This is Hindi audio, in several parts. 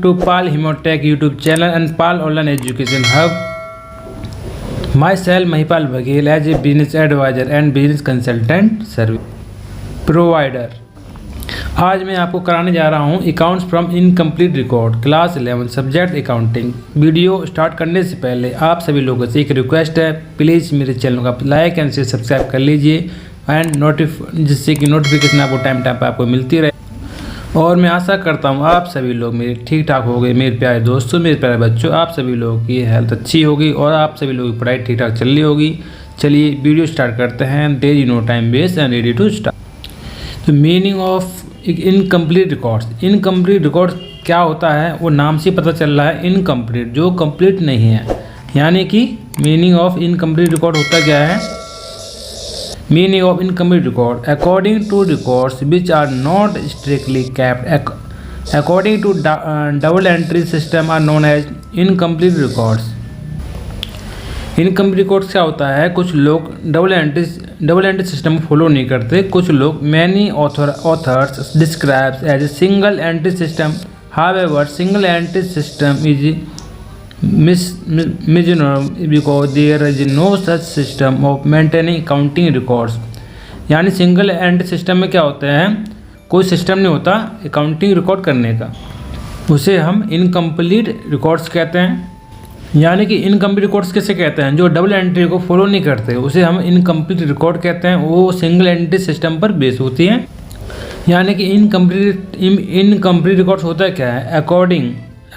to PAL Hemotech YouTube channel and PAL Online Education Hub. Myself Mahipal Baghel as a business advisor and business consultant service provider. आज मैं आपको कराने जा रहा हूँ accounts from incomplete record class 11 subject accounting. Video start करने से पहले आप सभी लोगों से एक रिक्वेस्ट है, प्लीज़ मेरे चैनल को आप लाइक एंड शेयर सब्सक्राइब कर लीजिए एंड जिससे कि नोटिफिकेशन आपको टाइम टाइम पर आपको मिलती रहे। और मैं आशा करता हूँ आप सभी लोग मेरे ठीक ठाक हो गए। मेरे प्यारे दोस्तों, मेरे प्यारे बच्चों, आप सभी लोगों की हेल्थ अच्छी होगी और आप सभी लोगों की पढ़ाई ठीक ठाक चल रही होगी। चलिए वीडियो स्टार्ट करते हैं। There is no time waste and ready to start. तो meaning of incomplete records. Incomplete record क्या होता है वो नाम से पता चल रहा है। इनकम्प्लीट जो कंप्लीट नहीं है, यानी कि मीनिंग ऑफ इनकम्प्लीट रिकॉर्ड होता क्या है। Meaning of incomplete record. According to records which are not strictly kept according to double entry system are known as incomplete records. Incomplete records क्या होता है, कुछ लोग डबल एंट्री सिस्टम फॉलो नहीं करते। कुछ लोग many authors describes as a single entry system. However single entry system is misnomer because there is no such system of maintaining accounting records. यानी सिंगल एंड सिस्टम में क्या होता है, कोई सिस्टम नहीं होता अकाउंटिंग रिकॉर्ड करने का, उसे हम इनकम्प्लीट रिकॉर्ड्स कहते हैं। यानी कि इनकम्प्लीट रिकॉर्ड्स किसे कहते हैं, जो डबल एंट्री को फॉलो नहीं करते उसे हम इनकम्प्लीट रिकॉर्ड कहते हैं। वो सिंगल एंट्री सिस्टम पर बेस होती है। यानी कि इनकम्प्लीट रिकॉर्ड्स होता क्या है,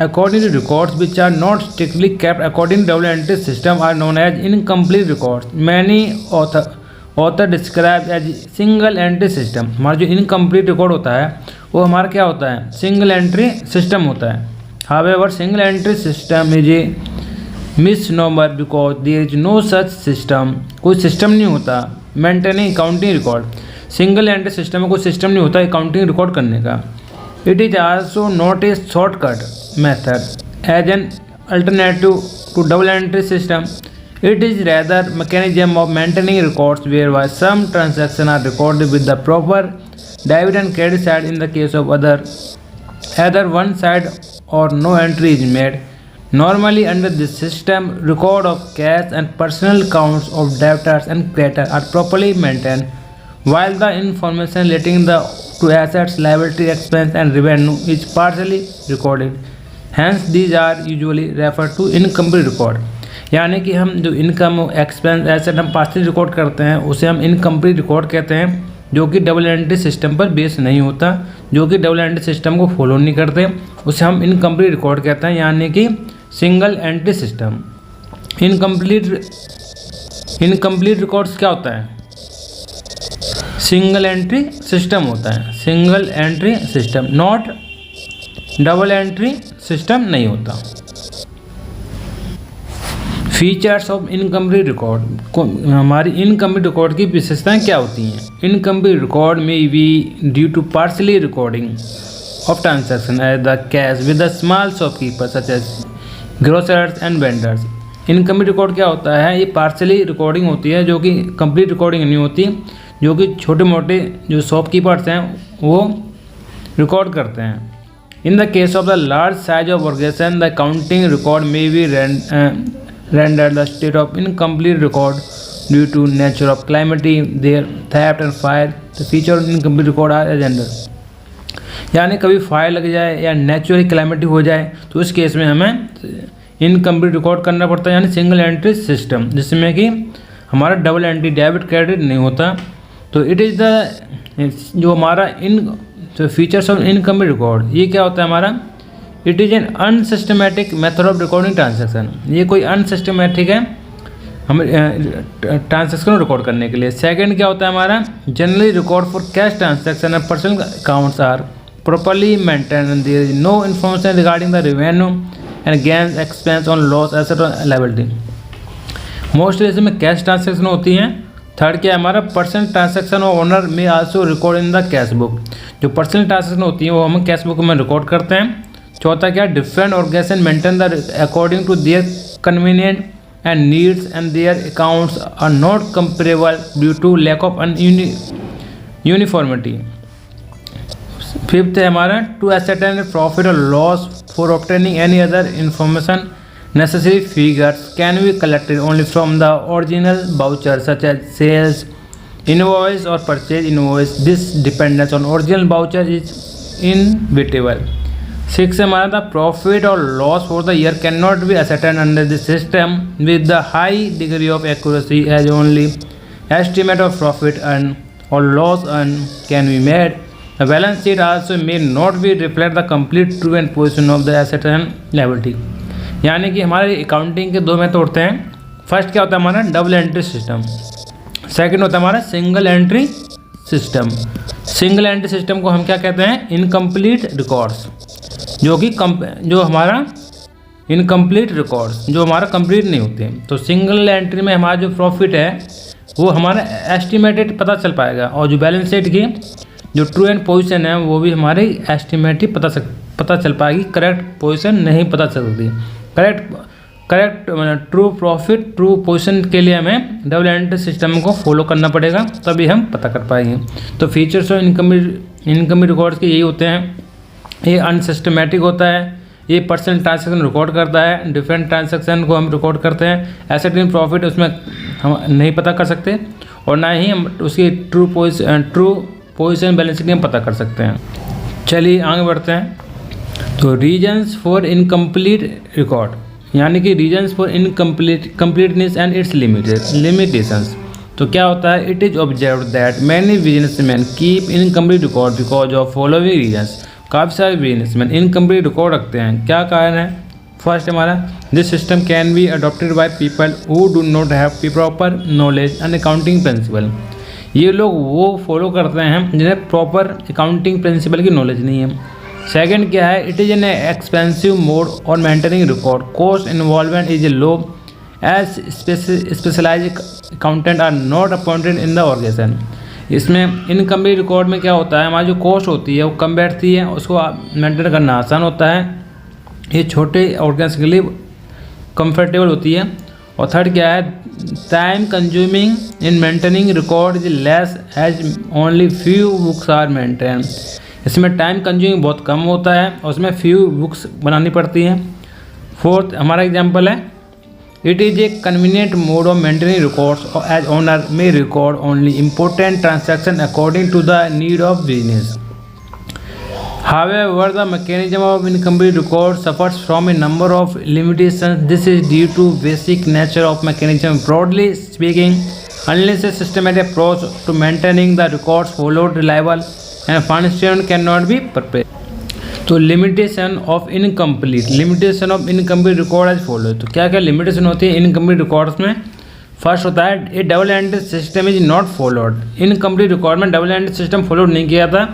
According to records which are not strictly kept according to double entry system are known as incomplete records. Many author describe as single entry system. हमारा जो incomplete record होता है वो हमारा क्या होता है, single entry system होता है। However, single entry system is a misnomer because there is no such system. कोई सिस्टम नहीं होता maintaining accounting record. Single entry system में कोई सिस्टम नहीं होता अकाउंटिंग रिकॉर्ड करने का। It is also not a shortcut method as an alternative to double entry system. It is rather mechanism of maintaining records whereby some transactions are recorded with the proper debit and credit side in the case of either one side or no entry is made. Normally under this system, record of cash and personal accounts of debtors and creditors are properly maintained, while the information relating to assets, liability, expense and revenue is partially recorded. Hence these are usually referred to incomplete record. यानी कि हम जो इनकम, एक्सपेंस, एसेट हम पार्शियल रिकॉर्ड करते हैं उसे हम इनकम्प्लीट रिकॉर्ड कहते हैं, जो कि डबल एंट्री सिस्टम पर बेस नहीं होता, जो कि डबल एंट्री सिस्टम को फॉलो नहीं करते, उसे हम इनकम्प्लीट रिकॉर्ड कहते हैं। यानी कि single entry system. Incomplete records क्या होता है, सिंगल एंट्री सिस्टम होता है। Single entry system, not double entry system नहीं होता। Features of incomplete record. हमारी इनकम्प्लीट रिकॉर्ड की विशेषताएं क्या होती हैं। इनकम्प्लीट रिकॉर्ड में be due to partially recording of transaction as the cash with the small shopkeeper such as grocers and vendors. Incomplete record क्या होता है, ये पार्शली रिकॉर्डिंग होती है, जो कि कंप्लीट रिकॉर्डिंग नहीं होती, जो कि छोटे मोटे जो शॉपकीपर्स हैं वो रिकॉर्ड करते हैं। In the case of the large size of organisation the accounting record में be rendered the state of incomplete record due to nature of calamity, their theft and fire. The feature of incomplete record are as under. यानी कभी फायर लग जाए या नेचुरल कैलेमिटी हो जाए तो इस केस में हमें इनकम्प्लीट रिकॉर्ड करना पड़ता है, यानी सिंगल एंट्री सिस्टम, जिसमें कि हमारा डबल एंट्री डेबिट क्रेडिट नहीं होता। तो इट इज़ द जो हमारा फीचर्स ऑफ इनकम्प्लीट रिकॉर्ड, ये क्या होता है हमारा, it is N unsystematic method of recording transaction. ये कोई अनसिस्टमेटिक है हम ट्रांजैक्शन रिकॉर्ड करने के लिए। सेकंड क्या होता है हमारा, generally record for cash transaction and personal accounts are properly maintain and there is no information regarding the revenue and gains, expense on loss, asset और लायबिलिटी। मोस्टली इसमें कैश ट्रांजैक्शन होती हैं। थर्ड क्या है हमारा, पर्सनल ट्रांजैक्शन और owner may also record in the cash book. जो पर्सनल ट्रांजैक्शन होती है वो हम कैश बुक में रिकॉर्ड करते हैं। चौथा क्या, different organisation maintain the according to their convenient and needs and their accounts are not comparable due to lack of uniformity. Fifth है हमारा, टू एसेटन प्रॉफिट और loss for obtaining any other information, necessary figures can be collected only from the original voucher, such as sales invoice or purchase invoice. This dependence on original voucher is inevitable. 6 है हमारा था प्रॉफिट और loss for the year can not be ascertained under this system with the high degree of accuracy as only estimate of profit earned or loss earned can be made. The balance sheet also may not be reflect the complete true and position of the asset and liability. यानी कि हमारे अकाउंटिंग के दो मेथड होते हैं. फर्स्ट क्या होता है हमारा डबल एंट्री सिस्टम, सेकंड होता है हमारा single entry system. Single entry system को हम क्या कहते हैं, इनकम्प्लीट रिकॉर्ड्स, जो हमारा इनकम्प्लीट रिकॉर्ड्स जो हमारा कंप्लीट नहीं होते. तो सिंगल एंट्री में हमारा जो प्रॉफिट है वो हमारा एस्टिमेटेड पता चल पाएगा, और जो बैलेंस शीट की जो ट्रू एंड पोजीशन है वो भी हमारी एस्टिमेटेड पता चल पाएगी, करेक्ट पोजीशन नहीं पता चल सकती. Correct true profit true position के लिए हमें डबल एंट्री सिस्टम को फॉलो करना पड़ेगा, तभी हम पता कर पाएंगे. तो फीचर्स ऑफ इनकम रिकॉर्ड्स के यही होते हैं. ये अनसिस्टमेटिक होता है, ये परसेंट ट्रांजैक्शन रिकॉर्ड करता है, डिफरेंट ट्रांजैक्शन को हम रिकॉर्ड करते हैं. एसेट इन प्रॉफिट उसमें हम नहीं पता कर सकते, और ना ही हम उसकी ट्रू पोजीशन बैलेंस शीट हम पता कर सकते हैं. चलिए आगे बढ़ते हैं. तो रीजन्स फॉर इनकम्प्लीट रिकॉर्ड, यानी कि reasons for incompleteness and its limitations. तो क्या होता है, it is observe that many businessman keep incomplete record because of following reasons. काफ़ी सारे बिजनेसमैन इनकम्प्लीट रिकॉर्ड रखते हैं. क्या कारण है, फर्स्ट हमारा this system can be adopted by people who do not have proper knowledge and accounting principle. ये लोग वो फॉलो करते हैं जिन्हें प्रॉपर अकाउंटिंग प्रिंसिपल की नॉलेज नहीं है. सेकंड क्या है, it is an expensive mode और maintaining record, cost involvement is low as specialised accountant are not appointed in the organisation. इसमें इनकम्प्लीट रिकॉर्ड में क्या होता है, हमारी जो कॉस्ट होती है वो कम बैठती है, उसको मेंटेन करना आसान होता है. ये छोटे ऑर्गेनाइजेशन के लिए कंफर्टेबल होती है. और थर्ड क्या है, time consuming in maintaining record is less as only few books are maintain. इसमें टाइम कंज्यूमिंग बहुत कम होता है और उसमें फ्यू बुक्स बनानी पड़ती हैं. फोर्थ हमारा एग्जांपल है, it is a convenient mode of maintaining records as owner may record only important transaction according to the need of business. However, the mechanism of incomplete record suffers from a number of limitations. This is due to basic nature of mechanism. Broadly speaking, unless a systematic approach to maintaining the records followed reliable and functional cannot be prepared. तो limitation of incomplete record as follow. तो क्या क्या लिमिटेशन होती है इनकम्प्लीट रिकॉर्ड्स में. फर्स्ट होता है, A double entry system is not followed. Incomplete record में डबल एंट्री सिस्टम फॉलोड नहीं किया था.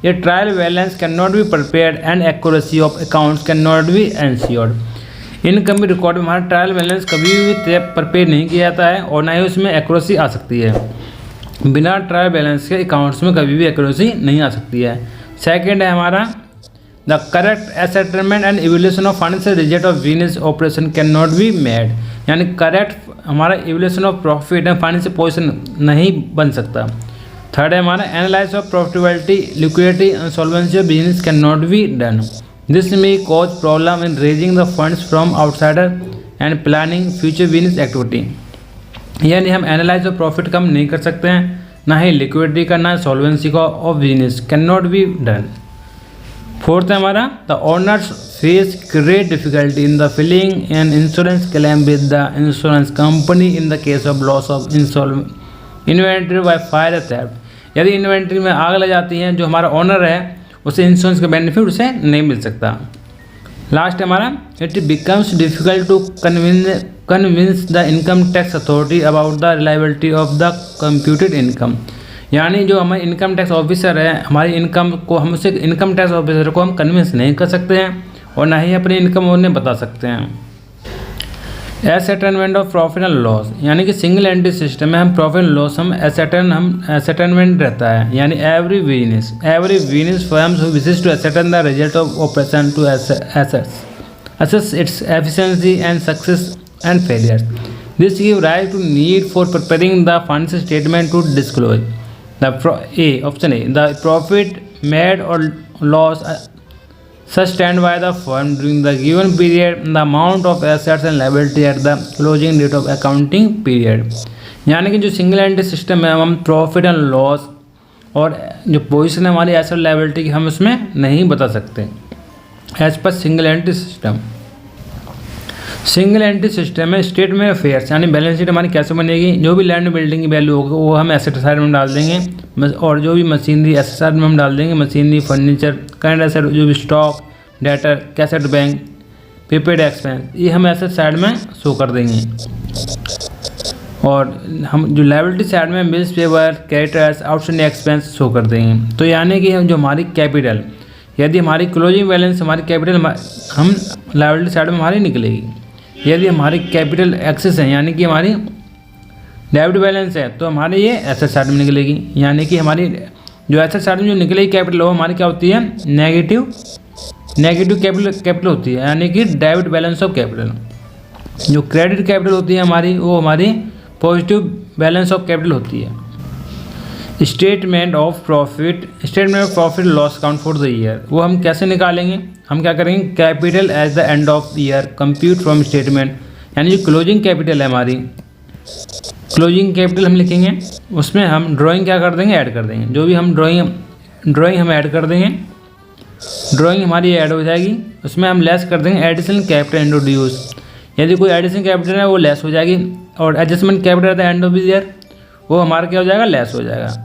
ये trial balance can not be prepared and accuracy of accounts can not be ensured. Incomplete record में हमारा ट्रायल बैलेंस कभी भी प्रिपेयर नहीं किया जाता है और ना ही उसमें एक्यूरेसी आ सकती है. बिना ट्रायल बैलेंस के अकाउंट्स में कभी भी एक्यूरेसी नहीं आ सकती है. सेकेंड है हमारा, the correct ascertainment and evaluation of financial result of business operation can not be made. यानी करेक्ट हमारा evaluation of profit and financial position नहीं बन सकता. थर्ड है हमारा, analyse of profitability liquidity and solvency of business can not be done. This may cause problem in raising the funds from outsider and planning future business activity. यानी हम एनालाइज ऑफ प्रॉफिट कम नहीं कर सकते हैं, ना ही लिक्विडिटी का ना सॉल्वेंसी का of business can not be done. Fourth है हमारा, the owners face great difficulty in the filling an insurance claim with the insurance company in the case of loss of inventory by fire या थेफ्ट. यदि इन्वेंट्री में आग लग जाती है, जो हमारा ओनर है उसे इंश्योरेंस का बेनिफिट उसे नहीं मिल सकता. लास्ट हमारा, it becomes difficult to convince the income tax authority about the reliability of the computed income. यानी जो हमारे इनकम टैक्स ऑफिसर है, हमारी इनकम को हम उसे इनकम टैक्स ऑफिसर को हम कन्विंस नहीं कर सकते हैं और ना ही अपनी इनकम उन्हें बता सकते हैं. एसेटलमेंट ऑफ प्रॉफिट एंड लॉस, यानी कि सिंगल एंट्री सिस्टम में हम प्रॉफिट एंड लॉस हम एसेटलमेंट रहता है. यानी every business firms who wishes to ascertain the result of operation to assess its efficiency and success and failure. This gives rise to need for preparing the financial statement to disclose option A, the profit made or loss such stand by the firm during the given period, the amount of assets and liability at the closing date of accounting period। यानी कि जो सिंगल एंट्री सिस्टम है हम प्रॉफिट एंड लॉस और जो पोजीशन है हमारी एसेट लायबिलिटी की हम उसमें नहीं बता सकते एज पर single entry system. Single entry system में स्टेटमेंट अफेयर्स यानी बैलेंस शीट हमारी कैसे बनेगी, जो भी लैंड बिल्डिंग की वैल्यू होगी वो हम एसेट साइड में डाल देंगे और जो भी मशीनरी एसेट साइड में हम डाल देंगे, मशीनरी फर्नीचर करंट एसेट जो भी stock debtor cassette bank prepaid expense ये हम एसेट साइड में शो कर देंगे। और हम जो लायबिलिटी साइड में bills paper creditors outstanding expense show कर देंगे। तो यानी कि हम जो हमारी कैपिटल यदि हमारी क्लोजिंग बैलेंस हमारी कैपिटल हम लायबिलिटी साइड में हमारी निकलेगी, यदि हमारी कैपिटल एक्सेस है यानी कि हमारी डेबिट बैलेंस है तो हमारी ये एसेट साइड में निकलेगी। यानी कि हमारी जो एसेट साइड में जो निकलेगी कैपिटल वो हमारी क्या होती है नेगेटिव कैपिटल होती है, यानी कि डेबिट बैलेंस ऑफ कैपिटल। जो क्रेडिट कैपिटल होती है हमारी वो हमारी पॉजिटिव बैलेंस ऑफ कैपिटल होती है। Statement of profit loss account for the year वो हम कैसे निकालेंगे, हम क्या करेंगे capital at the end of year compute from statement, यानी जो क्लोजिंग कैपिटल है हमारी क्लोजिंग कैपिटल हम लिखेंगे उसमें हम ड्राइंग क्या कर देंगे ऐड कर देंगे। जो भी हम ड्राइंग हम ऐड कर देंगे, ड्राइंग हमारी ऐड हो जाएगी, उसमें हम लेस कर देंगे एडिशनल कैपिटल इंट्रोड्यूस। यदि कोई एडिशनल कैपिटल है वो लेस हो जाएगी और adjustment capital at the end of the year वो हमारा क्या हो जाएगा लेस हो जाएगा।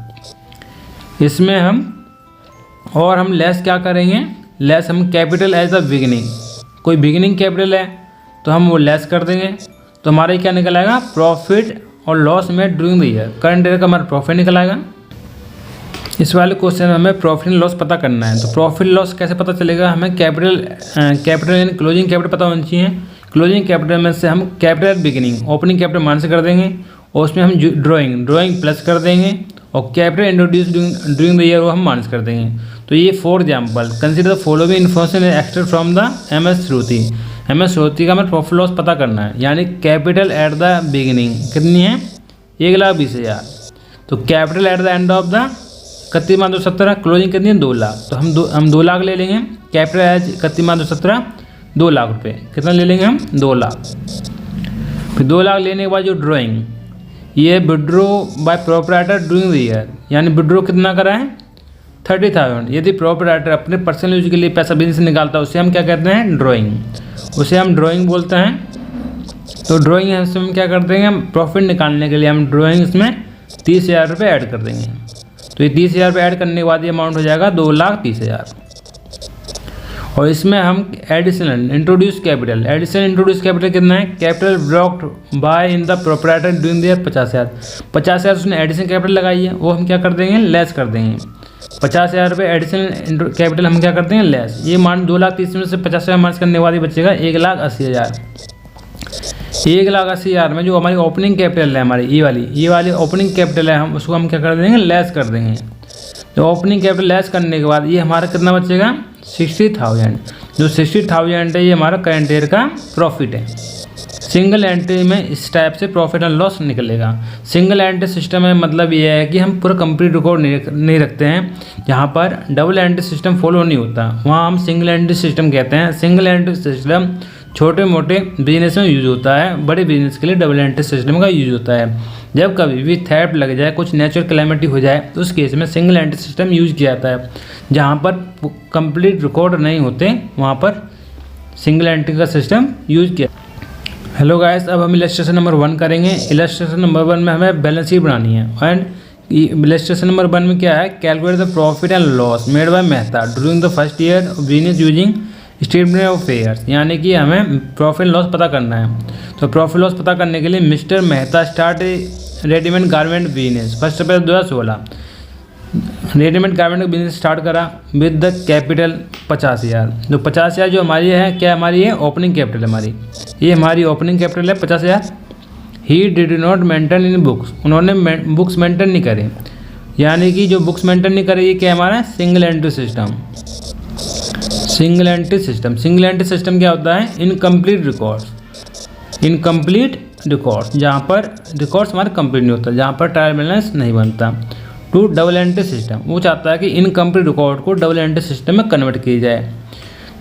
इसमें हम लेस क्या करेंगे, लेस हम कैपिटल एज द बिगिनिंग, कोई बिगिनिंग कैपिटल है तो हम वो लेस कर देंगे तो हमारा क्या निकल आएगा प्रॉफिट और लॉस में during the year. Current year का हमारा प्रॉफिट निकल आएगा। इस वाले क्वेश्चन में हमें प्रॉफिट एंड लॉस पता करना है। तो प्रॉफिट लॉस कैसे पता चलेगा, हमें कैपिटल यानी क्लोजिंग कैपिटल पता होनी चाहिए। क्लोजिंग कैपिटल में से हम capital beginning opening capital minus कर देंगे और उसमें हम ड्राइंग प्लस कर देंगे और capital introduce during the year वो हम माइनस कर देंगे। तो ये for example consider the following information extract from the MS श्रुति का हमें प्रॉफिट लॉस पता करना है। यानी कैपिटल एट द बिगिनिंग कितनी है 1,20,000, तो capital at the end of the 31/17 closing कितनी है 2 लाख, तो हम 2 लाख ले लेंगे। कैपिटल एज 31/17 2 लाख रुपये, कितना ले लेंगे हम 2 लाख। फिर 2 लाख लेने के बाद जो ड्राइंग ये withdraw by proprietor during the year, यानी विड्रो कितना करा है 30,000। यदि प्रोपराइटर अपने पर्सनल यूज के लिए पैसा बिजनेस से निकालता है उसे हम क्या कहते हैं ड्राइंग, उसे हम ड्राइंग बोलते हैं। तो ड्राइंग हम क्या कर देंगे, हम प्रॉफिट निकालने के लिए हम ड्राइंग इसमें 30,000 रुपये ऐड कर देंगे। तो ये 30,000 रुपये ऐड करने के बाद ये अमाउंट हो जाएगा 2,30,000। और इसमें हम एडिशनल इंट्रोड्यूस कैपिटल कितना है, capital blocked by in the proprietor during the year 50,000 उसने एडिशनल कैपिटल लगाई है वो हम क्या कर देंगे लेस कर देंगे। 50,000 रुपये एडिशनल कैपिटल हम क्या करते हैं लेस, ये मान 2,30,000 में से 50,000 माइनस करने के बाद ही बचेगा 1,80,000। 1,80,000 में जो हमारी ओपनिंग कैपिटल है हमारी ये वाली ओपनिंग कैपिटल है हम उसको हम क्या कर देंगे लेस कर देंगे। तो ओपनिंग कैपिटल लेस करने के बाद ये हमारा कितना बचेगा 60,000। जो 60,000 है ये हमारा करंट ईयर का प्रॉफिट है। सिंगल एंट्री में इस टाइप से प्रॉफिट एंड लॉस निकलेगा। सिंगल एंट्री सिस्टम में मतलब ये है कि हम पूरा कंप्लीट रिकॉर्ड नहीं रखते हैं। जहाँ पर डबल एंट्री सिस्टम फॉलो नहीं होता वहाँ हम सिंगल एंट्री सिस्टम कहते हैं। सिंगल एंट्री सिस्टम छोटे मोटे बिजनेस में यूज होता है, बड़े बिजनेस के लिए डबल एंट्री सिस्टम का यूज होता है। जब कभी भी थेफ्ट लग जाए, कुछ नेचुरल कैलेमिटी हो जाए तो उस केस में सिंगल एंट्री सिस्टम यूज किया जाता है। जहाँ पर कंप्लीट रिकॉर्ड नहीं होते वहाँ पर सिंगल एंट्री का सिस्टम यूज किया। हेलो गाइस, अब हम इलस्ट्रेशन नंबर 1 करेंगे। इलस्ट्रेशन नंबर 1 में हमें बैलेंस शीट बनानी है एंड इलस्ट्रेशन नंबर 1 में क्या है, calculate the profit and loss made by Mehta during the first year of business using statement of affairs. यानी कि हमें प्रॉफिट लॉस पता करना है। तो प्रॉफिट लॉस पता करने के लिए mister Mehta start readymade garment business 1 अप्रैल 2016। रेडीमेड गारमेंट का बिजनेस स्टार्ट करा विद द कैपिटल 50,000। जो 50,000 जो हमारी है क्या हमारी है ओपनिंग कैपिटल हमारी, ये हमारी ओपनिंग कैपिटल है 50,000। He did not maintain in books, उन्होंने बुक्स मेंटेन नहीं करे। यानी कि जो बुक्स मेंटेन नहीं करे ये क्या हमारा single entry system. Single entry system क्या होता है, इनकम्प्लीट रिकॉर्ड्स, जहाँ पर रिकॉर्ड्स हमारे कंप्लीट नहीं होता, जहाँ पर ट्रायल बैलेंस नहीं बनता। टू डबल एंट्री सिस्टम, वो चाहता है कि इनकम्प्लीट रिकॉर्ड को डबल एंट्री सिस्टम में कन्वर्ट की जाए।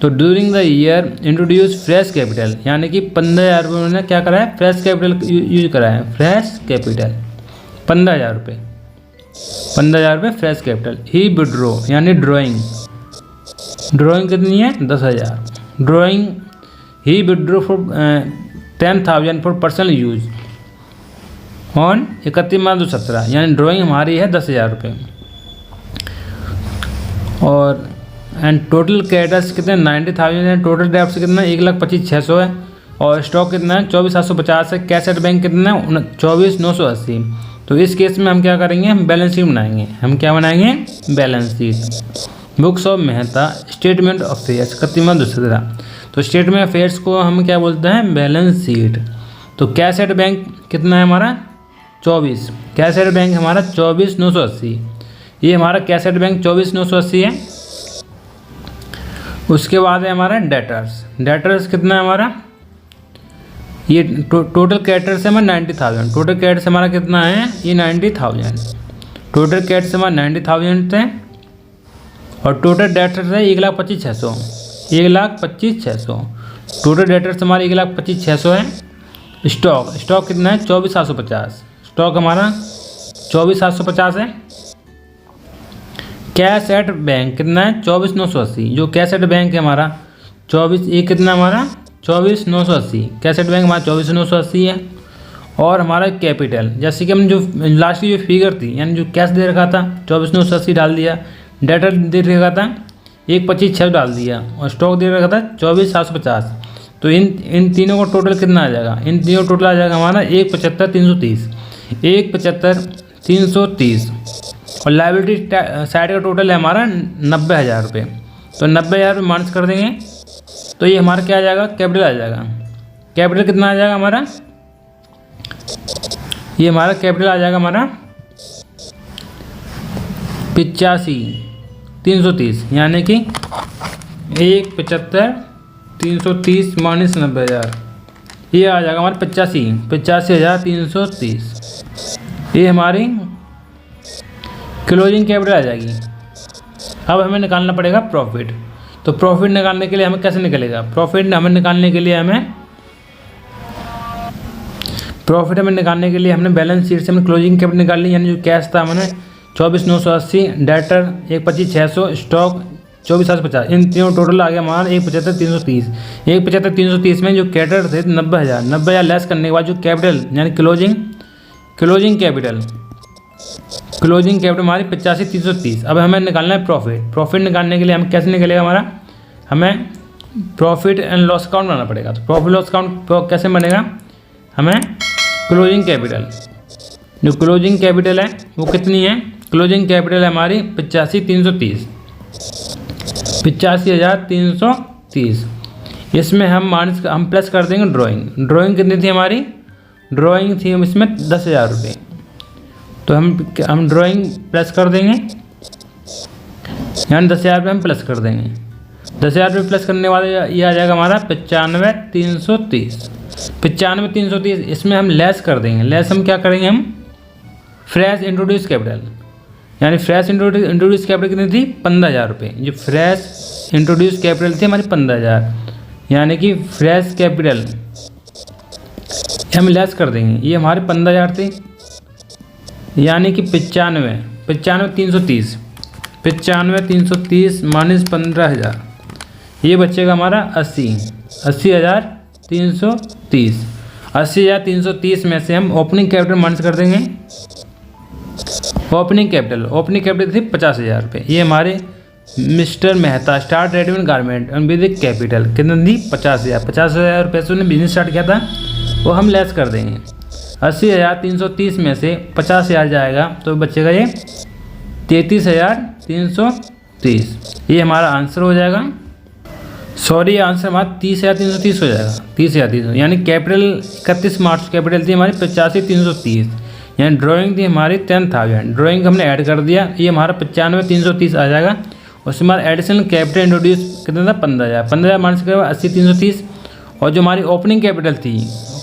तो during the year introduce fresh capital, यानी कि 15,000 रुपये उन्होंने क्या करा है, फ्रेश कैपिटल यूज करा है, फ्रेश कैपिटल 15,000 रुपये, 15,000 रुपये फ्रेश कैपिटल। ही विड्रो यानी ड्राइंग, ड्राइंग कितनी है 10,000, drawing he withdraw for 10,000 for personal use on 31 March 2017, यानी ड्राइंग हमारी है 10,000 रुपये। और एंड टोटल क्रेडिटर्स कितने 90,000 है, टोटल डेब्ट्स कितना 1,25,600 है, और स्टॉक कितना है 24,750 है, कैश एट बैंक कितना है 24,980। तो इस केस में हम क्या करेंगे, हम बैलेंस शीट बनाएंगे। हम क्या बनाएंगे, balance sheet. Books of Mehta statement of affairs 31 March 2017। तो स्टेटमेंट अफेयर्स को हम क्या बोलते हैं, बैलेंस शीट। तो कैश एट बैंक कितना है हमारा 24, कैश एट बैंक हमारा 24,980, ये हमारा कैश एट बैंक 24,980 है। उसके बाद है हमारा डेटर्स, डेटर्स कितना है हमारा, ये टोटल क्रेडिटर्स है हमारा 90,000, टोटल क्रेडिट्स हमारा कितना है, ये 90,000, टोटल क्रेडिट्स हमारा 90,000 थे, और टोटल डेटर्स है 1,25,600, 1,25,600, टोटल डेटर्स हमारे 1,25,600 है। स्टॉक, स्टॉक कितना है 24,750, स्टॉक हमारा 24,750 है। कैश एट बैंक कितना है 24,980, जो कैश एट बैंक है हमारा 24, ये कितना हमारा 24,980, कैश एट बैंक हमारा 24,980 है। और हमारा कैपिटल, जैसे कि हम जो लास्ट की जो फिगर थी, यानी जो कैश दे रखा था 24,980 डाल दिया, डेटर दे रखा था 1,25,600 डाल दिया, और स्टॉक दे रखा था 24,750। तो इन तीनों को टोटल कितना आ जाएगा, इन तीनों टोटल आ जाएगा हमारा 1,75,330, 1,75,330। और लाइबिलिटी साइड का टोटल है हमारा 90,000 रुपये। तो 90,000 रुपये माइनस कर देंगे, तो ये हमारा क्या आ जाएगा, कैपिटल आ जाएगा। कैपिटल कितना आ जाएगा हमारा, ये हमारा कैपिटल आ जाएगा हमारा 85,330, यानी कि 1,75,330 माइनस 90,000, ये आ जाएगा हमारा 85,330। ये हमारी क्लोजिंग कैपिटल आ जाएगी। अब हमें निकालना पड़ेगा प्रॉफिट। तो प्रॉफिट निकालने के लिए हमें कैसे निकलेगा, प्रॉफिट हमें निकालने के लिए हमने बैलेंस शीट से हमने क्लोजिंग कैपिटल निकाल ली, यानी जो कैश था हमने 24,980, डेटर 1,25,600, स्टॉक 24,750, इन तीनों टोटल आ गया हमारा 1,75,330। 1,75,330 में जो क्रेडिटर थे 90,000, 90,000 लेस करने के बाद जो कैपिटल यानी क्लोजिंग कैपिटल हमारी 85,330। अब हमें निकालना है प्रॉफिट निकालने के लिए हम कैसे निकलेगा हमारा, हमें प्रॉफिट एंड लॉस अकाउंट बनाना पड़ेगा। तो प्रॉफिट लॉस अकाउंट कैसे बनेगा, हमें क्लोजिंग कैपिटल, जो क्लोजिंग कैपिटल है वो कितनी है, क्लोजिंग कैपिटल है हमारी 85,330। इसमें हम प्लस कर देंगे ड्राइंग कितनी थी हमारी, ड्राइंग थी इसमें 10,000 रुपये। तो हम ड्राइंग प्लस कर देंगे, यानी 10,000 रुपये हम प्लस कर देंगे। 10,000 रुपये प्लस करने वाले ये आ जाएगा हमारा 95,330। 95,330 इसमें हम लेस कर देंगे। लेस हम क्या करेंगे, हम फ्रेश इंट्रोड्यूस कैपिटल, यानी फ्रेश इंट्रोड्यूस कैपिटल कितनी थी 15,000 रुपये। जो फ्रेश इंट्रोड्यूस कैपिटल थी हमारी 15,000, यानी कि फ्रेश कैपिटल हम लेस कर देंगे। ये हमारे 15,000 थे, यानी कि 95,330 माइनस 15,000, ये बचेगा हमारा 80,330। 80,330 में से हम ओपनिंग कैपिटल माइनस कर देंगे। ओपनिंग कैपिटल थी 50,000 रुपये। ये हमारे mister Mehta start readymade garment and with capital कितनी थी 50,000। 50,000 रुपये से उन्हें बिजनेस स्टार्ट किया था, वो हम लेस कर देंगे। 80,330 में से 50,000 जाएगा तो बचेगा ये 33,330। ये हमारा आंसर हो जाएगा। सॉरी, आंसर हमारा 30,330 हो जाएगा। 30,330 यानी कैपिटल 31 मार्च कैपिटल थी हमारी 85,330, यानी ड्राइंग थी हमारी 10,000। ड्राइंग हमने ऐड कर दिया, ये हमारा 95,330 आ जाएगा। उसके बाद एडिशनल कैपिटल इंट्रोड्यूस कितना था 15,000। 15,000 माइनस करेगा 80,330, और जो हमारी ओपनिंग कैपिटल थी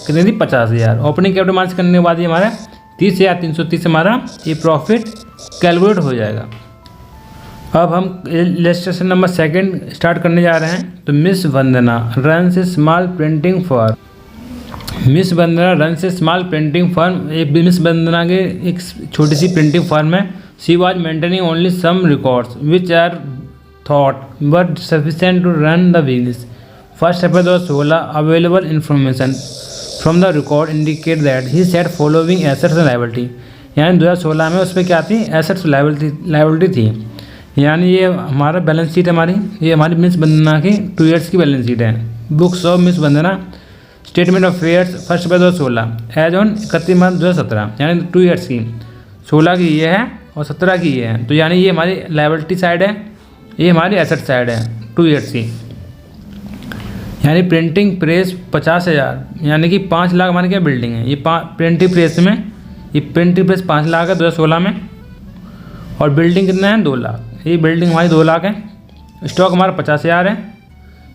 कितनी थी 50,000। ओपनिंग कैपिटल माइनस करने के बाद ये हमारा 30,330 हमारा ये प्रॉफिट कैलकुलेट हो जाएगा। अब हम इलस्ट्रेशन नंबर 2 स्टार्ट करने जा रहे हैं। तो Miss Vandana runs a small printing firm. Miss Vandana runs a small printing firm. एक मिस वंदना के एक छोटी सी प्रिंटिंग फॉर्म है। She was maintaining only some records which are thought but sufficient to run the business. First April 2016 available information from the record indicate that he set following assets and liability. यानी 2016 में उस पर क्या थी, एसेट्स लायबिलिटी थी। यानी ये हमारा बैलेंस शीट हमारी, ये हमारी मिस वंदना की 2 ईयर्स की बैलेंस शीट है। Books of Miss Vandana statement of affairs first April 2016 as on 31 March 2017। यानी 2 ईयर्स की, 16 की ये है और 17 की ये है। तो यानी ये हमारी लायबिलिटी साइड है, ये हमारी एसेट साइड है 2 ईयर्स की। यानी प्रिंटिंग प्रेस 50,000 यानी कि 5 लाख हमारी क्या बिल्डिंग है। ये प्रिंटिंग प्रेस में, ये प्रिंटिंग प्रेस 5 लाख है 2016 में, और बिल्डिंग कितना है 2 लाख। ये बिल्डिंग हमारी 2 लाख है। स्टॉक हमारा 50,000 है,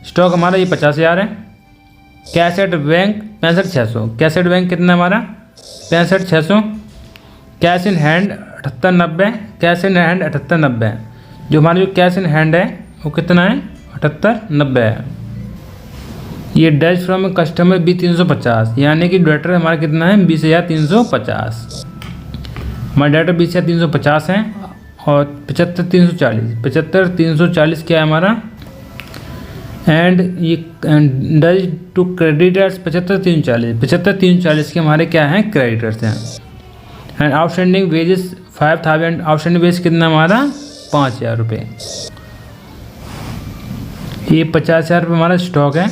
स्टॉक हमारा ये 50,000 है। Cash at bank 65,600। Cash at bank कितना है हमारा 65,600। Cash in hand 78,90। Cash in hand 78,90। जो हमारा जो कैश इन हैंड है वो कितना है 78,90 है। ये डैश फ्रॉम कस्टमर 20,350। यानी कि डेटर हमारा कितना है 20,350। हमारा डेटर 20,350 है और 75,340। 75,340 क्या है हमारा। एंड ये डज टू क्रेडिटर्स 75,340। 75,340 के हमारे क्या हैं क्रेडिटर्स हैं। And outstanding wages 5,000। Outstanding wage कितना हमारा 5,000 रुपये। ये 50,000 रुपये हमारा स्टॉक है।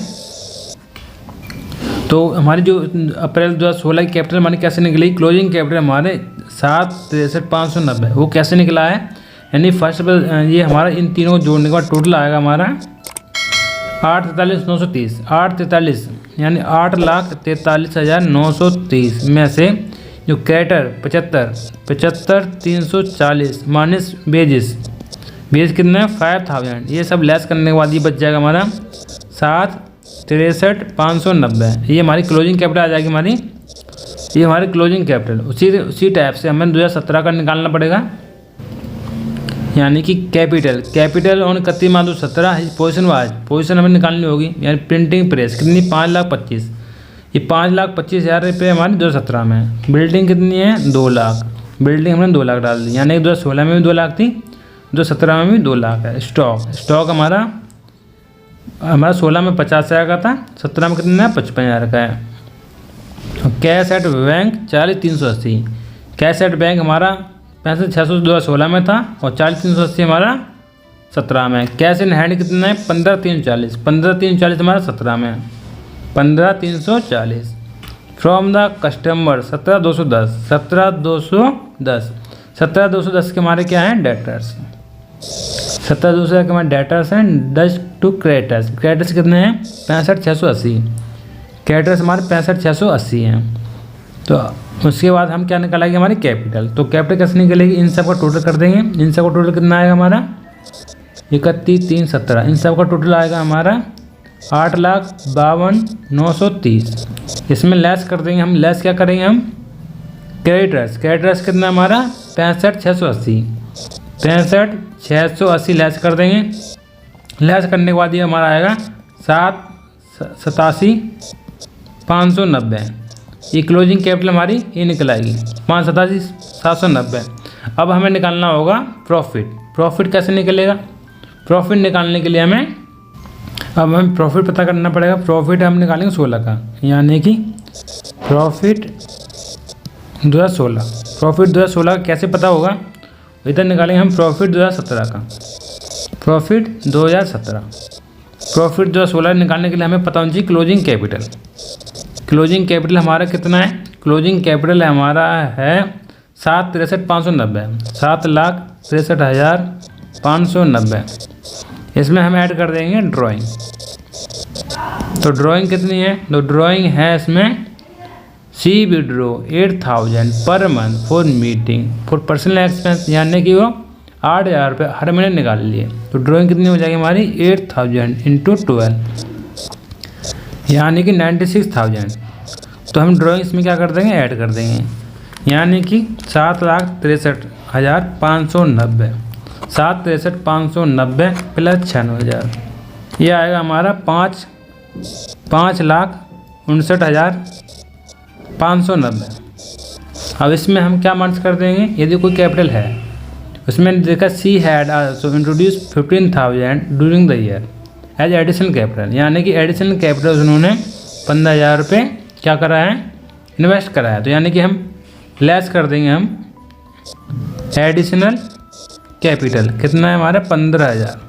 तो हमारी जो अप्रैल 2016 की कैपिटल हमारी कैसे निकली, क्लोजिंग कैपिटल हमारे 7,63,590 वो कैसे निकला है। यानी फर्स्ट ये हमारा इन तीनों को जोड़ने के बाद टोटल आएगा हमारा 8,43,930। 8,43 यानी 8,43,930 में से जो क्रेडिटर 75,340 माइनस बेजेस कितना है 5,000। ये सब लेस करने के बाद ये बच जाएगा हमारा 7,63,590। ये हमारी क्लोजिंग कैपिटल आ जाएगी हमारी। ये हमारी क्लोजिंग कैपिटल उसी टाइप से हमें 2017 का निकालना पड़ेगा। यानी कि कैपिटल ऑन 31 मार्च 2017 पोजीशन हमें निकालनी होगी। यानी प्रिंटिंग प्रेस कितनी 5,25,000। ये 5,25,000 रुपये हमारी 2017 में। बिल्डिंग कितनी है 2 लाख। बिल्डिंग हमने 2 लाख डाल दी। यानी 2016 में भी 2 लाख थी, 2017 में भी 2 लाख है। स्टॉक हमारा 16 में 50,000 का था, 17 में कितना है 55,000 का है। Cash at bank 40,380। Cash at bank हमारा 65,600 2016 में था और 40,380 हमारा 17 में। कैश इन हैंड कितना है 15,340। 15,340 हमारा 17 में। 15,340 फ्रॉम द कस्टमर 17,210। 17,210 के हमारे क्या हैं डेटर्स। 17,210 के हमारे डेटर्स हैं। Does to creditors. क्रेडिटर्स कितने हैं 65,680। क्रेडिटर्स हमारे 65,680 हैं। तो उसके बाद हम क्या निकालेंगे हमारी कैपिटल। तो कैपिटल कैसे निकलेगी, इन सब का टोटल कर देंगे। इन सब का टोटल कितना आएगा हमारा 31,317। इन सब का टोटल आएगा हमारा 8,52,930। इसमें लेस कर देंगे हम। लेस क्या करेंगे हम क्रेडिटर्स कितना हमारा 65,680। 65,680 लेस कर देंगे। लेस करने के बाद ये हमारा आएगा 7,87,590। ये क्लोजिंग कैपिटल हमारी ये निकल आएगी 5,87,790। अब हमें निकालना होगा प्रॉफिट कैसे निकलेगा। प्रॉफिट निकालने के लिए हमें प्रॉफिट पता करना पड़ेगा। प्रॉफिट हम निकालेंगे 16 का। यानी कि प्रॉफिट 2016 का कैसे पता होगा, इधर निकालेंगे हम प्रॉफिट 2017 का। प्रॉफिट 2016 निकालने के लिए हमें पता होना चाहिए क्लोजिंग कैपिटल। क्लोजिंग कैपिटल हमारा कितना है, क्लोजिंग कैपिटल हमारा है 7,63,590। 7,63,590। इसमें हम ऐड कर देंगे ड्राइंग। तो ड्राइंग कितनी है, तो ड्राइंग है इसमें सी withdraw 8,000 per month for meeting for personal expense. यानी कि वो 8,000 रुपये हर महीने निकाल लिए। तो ड्राइंग कितनी हो जाएगी हमारी 8,000 × 12 यानी कि 96,000। तो हम ड्राइंग इसमें क्या कर देंगे ऐड कर देंगे। यानी कि 7,63,590। 7,63,590 प्लस 96,000, ये आएगा हमारा 5,59,590। अब इसमें हम क्या मार्क्स कर देंगे, यदि कोई कैपिटल है उसमें देखा she had also introduce 15,000 during the year as additional capital, यानी कि एडिशनल कैपिटल उन्होंने 15,000 रुपये क्या करा है, इन्वेस्ट करा है। तो यानी कि हम लेस कर देंगे हम एडिशनल कैपिटल, कितना है हमारा 15,000।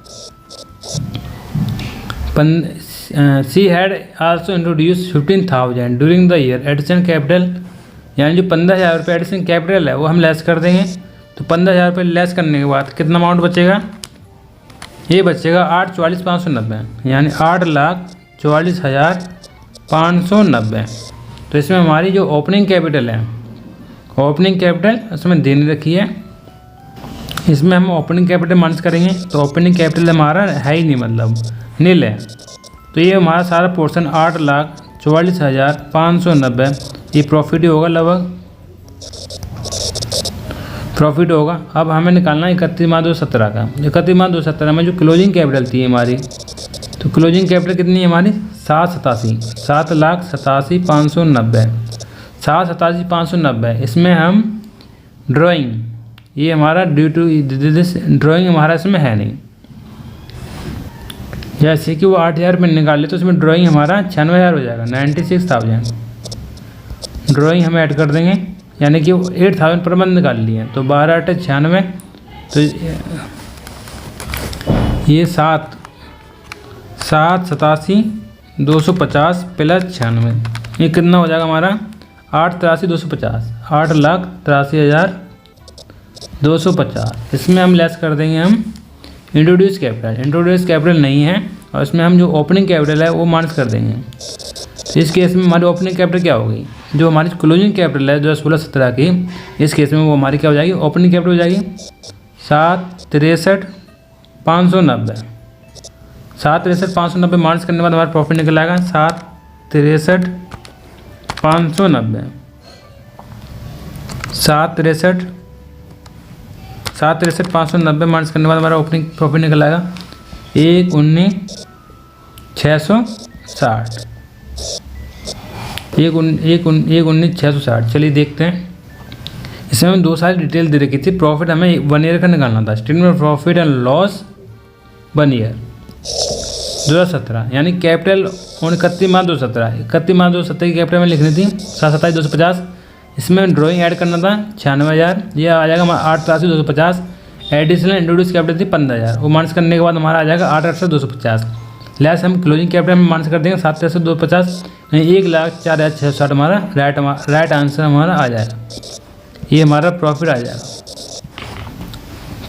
सी had also introduce 15,000 during the year additional capital, यानी जो 15,000 रुपये एडिशनल कैपिटल है वो हम लेस कर देंगे। तो 15,000 रुपये लेस करने के बाद कितना अमाउंट बचेगा, ये बचेगा 8,44,590, यानी 8,44,590। तो इसमें हमारी जो ओपनिंग कैपिटल है, ओपनिंग कैपिटल उसमें देनी रखी है, इसमें हम ओपनिंग कैपिटल माइनस करेंगे। तो ओपनिंग कैपिटल हमारा है ही नहीं, मतलब नील है। तो ये हमारा सारा पोर्शन 8,44,590 ये प्रॉफिट ही होगा, लगभग प्रॉफिट होगा। अब हमें निकालना है 31/2/17 का। 31/2/17 में जो क्लोजिंग कैपिटल थी हमारी, तो क्लोजिंग कैपिटल कितनी है हमारी 7,87,590, 7,87,590। इसमें हम ड्राइंग, ये हमारा ड्यू टू दिस ड्राइंग हमारा इसमें है नहीं, जैसे कि वो 8,000 रुपये निकाल ले तो इसमें ड्राइंग हमारा 96,000 हो जाएगा, 96,000 ड्राइंग हम ऐड कर देंगे, यानी कि 8,000 पर मंथ निकाल लिए। तो 12/8 96, तो ये 7,87,250 प्लस 96, ये कितना हो जाएगा हमारा 8,83,250, 8,83,250। इसमें हम लेस कर देंगे हम इंट्रोड्यूस कैपिटल, इंट्रोड्यूस कैपिटल नहीं है, और इसमें हम जो ओपनिंग कैपिटल है वो माइनस कर देंगे। तो इस केस में हमारी ओपनिंग कैपिटल क्या होगी, जो हमारी क्लोजिंग कैपिटल है जो 16/17 की, इस केस में वो हमारी क्या हो जाएगी, ओपनिंग कैपिटल हो जाएगी 7,63,590, 7,63,590 माइनस करने के बाद हमारा प्रॉफिट निकल आएगा 7,63,590, 7,63,590 माइनस करने के बाद हमारा ओपनिंग प्रॉफिट निकल आएगा 1,19,660, 1,19,660। चलिए देखते हैं, इसमें हमें 2 साल डिटेल दे रखी थी। प्रॉफिट हमें 1 ईयर का निकालना था, statement of profit and loss 1 year 2017, यानी कैपिटल 31/2/17, 31/2/17 की कैपिटल में लिखनी थी 7,27,250। इसमें ड्राइंग ऐड करना था 96,000, ये आ जाएगा हमारा 8,83,250। एडिशनल इंट्रोड्यूस कैपिटल थी 15,000, वो माइनस करने के बाद हमारा आ जाएगा 8,88,250। लेस हम क्लोजिंग कैपिटल में माइनस कर देंगे 7,83,250, 1,04,660 हमारा राइट आंसर हमारा आ जाएगा, ये हमारा प्रॉफिट आ जाएगा।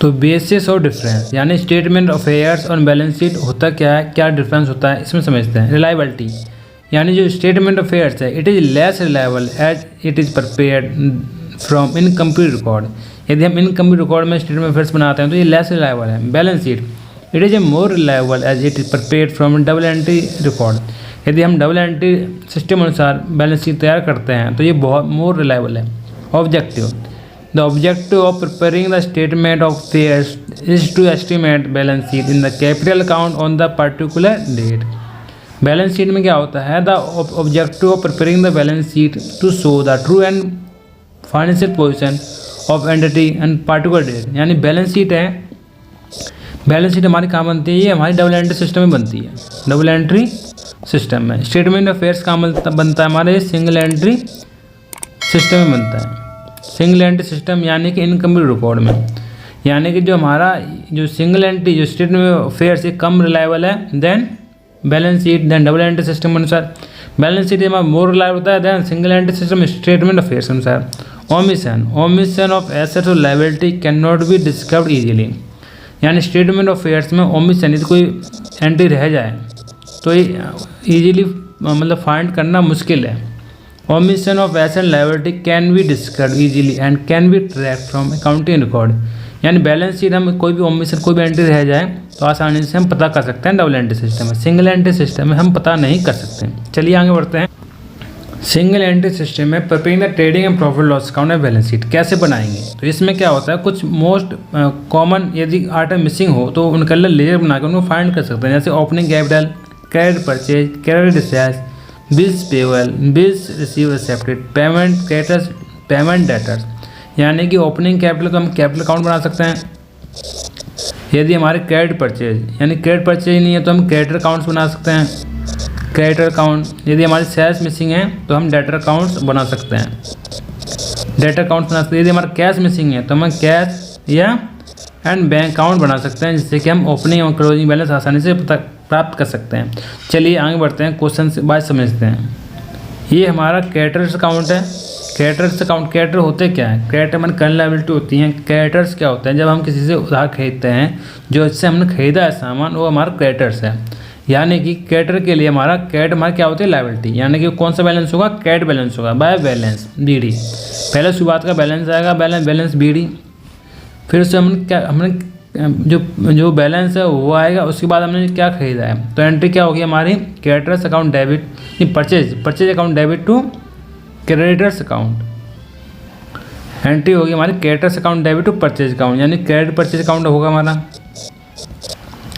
तो बेसिस और डिफरेंस, यानी स्टेटमेंट ऑफ अफेयर्स और बैलेंस शीट होता क्या है, क्या डिफरेंस होता है इसमें समझते हैं। रिलायबिलिटी, यानी जो स्टेटमेंट ऑफ अफेयर्स है it is less reliable as it is prepared from incomplete record. यदि हम इनकम्प्लीट रिकॉर्ड में स्टेटमेंट ऑफ अफेयर्स बनाते हैं तो ये लेस रिलायबल है। Balance sheet it is a more reliable as it is prepared from double entry record. यदि हम डबल एंट्री सिस्टम अनुसार बैलेंस शीट तैयार करते हैं तो ये बहुत मोर रिलायबल है। Objective, the objective of preparing the statement of affairs is to estimate balance sheet in the capital account on the particular date. Balance sheet में क्या होता है, the objective of preparing the balance sheet to show the true and financial position of entity and particular date. यानी बैलेंस शीट है, बैलेंस शीट हमारी कहाँ बनती है, ये हमारी डबल एंट्री सिस्टम में बनती है, डबल एंट्री सिस्टम में। स्टेटमेंट ऑफ अफेयर्स कहाँ बनता है, हमारे सिंगल एंट्री सिस्टम में बनता है। सिंगल एंट्री सिस्टम यानी कि इनकम्प्लीट रिकॉर्ड में, यानी कि जो हमारा जो सिंगल एंट्री जो स्टेटमेंट ऑफ अफेयर्स ये कम रिलायबल है then balance sheet, then double entry system अनुसार। बैलेंस शीट हमारा मोर रिलायबल होता है then single entry system statement of affairs अनुसार। ओमिशन ऑफ एसेट्स और liability can not be discovered easily, यानी स्टेटमेंट ऑफ अफेयर्स में ओमिशन यदि कोई एंट्री रह जाए तो ये ईजिली मतलब फाइंड करना मुश्किल है। Omission of asset and liability can be discovered easily and can be track from accounting record. यानी बैलेंस शीट हम कोई भी ओमिशन कोई भी एंट्री रह जाए तो आसानी से हम पता कर सकते हैं डबल एंट्री सिस्टम में। सिंगल एंट्री सिस्टम में हम पता नहीं कर सकते। चलिए आगे बढ़ते हैं। सिंगल एंट्री सिस्टम में preparing the trading and profit loss account and balance sheet कैसे बनाएंगे। तो इसमें क्या होता है, कुछ मोस्ट कॉमन यदि आइटम मिसिंग हो तो उनका लेयर बना के उनको फाइंड कर सकते हैं, जैसे opening capital, credit purchase, credit sales, bills payable, bills receive accepted, payment creditors, payment debtors. यानी कि ओपनिंग कैपिटल को हम कैपिटल अकाउंट बना सकते हैं। यदि हमारे क्रेडिट परचेज यानी क्रेडिट परचेज नहीं है तो हम क्रेडिटर अकाउंट्स बना सकते हैं, क्रेडिटर अकाउंट। यदि हमारी सेल्स मिसिंग है तो हम डेटर अकाउंट्स बना सकते हैं, डेटर अकाउंट्स बना सकते हैं। यदि हमारा कैश मिसिंग है तो हम कैश या एंड बैंक अकाउंट बना सकते हैं, जिससे कि हम ओपनिंग और क्लोजिंग बैलेंस आसानी से प्राप्त कर सकते हैं। चलिए आगे बढ़ते हैं, क्वेश्चन से बात समझते हैं। ये हमारा क्रेडिटर्स अकाउंट है। क्रेडिटर्स अकाउंट, क्रेडिटर होते क्या है, क्रेडिटर में करंट लायबिलिटी होती हैं। क्रेडिटर्स क्या होते हैं, जब हम किसी से उधार खरीदते हैं, जो इससे हमने खरीदा है सामान, वो हमारा क्रेडिटर्स है। यानी कि क्रेडिटर के लिए हमारा क्रेडिट हमारा क्या होती है, लायबिलिटी। यानी कि कौन सा बैलेंस होगा, क्रेडिट बैलेंस होगा बाय बैलेंस BD। पहले शुरुआत का बैलेंस आएगा, बैलेंस BD। फिर उससे हमने जो बैलेंस है वो आएगा। उसके बाद हमने क्या खरीदा है, तो एंट्री क्या होगी हमारी, creditors account debit, purchase account debit to creditors account. Entry होगी हमारी creditors account debit to purchase account, यानी क्रेडिट परचेज अकाउंट होगा हमारा।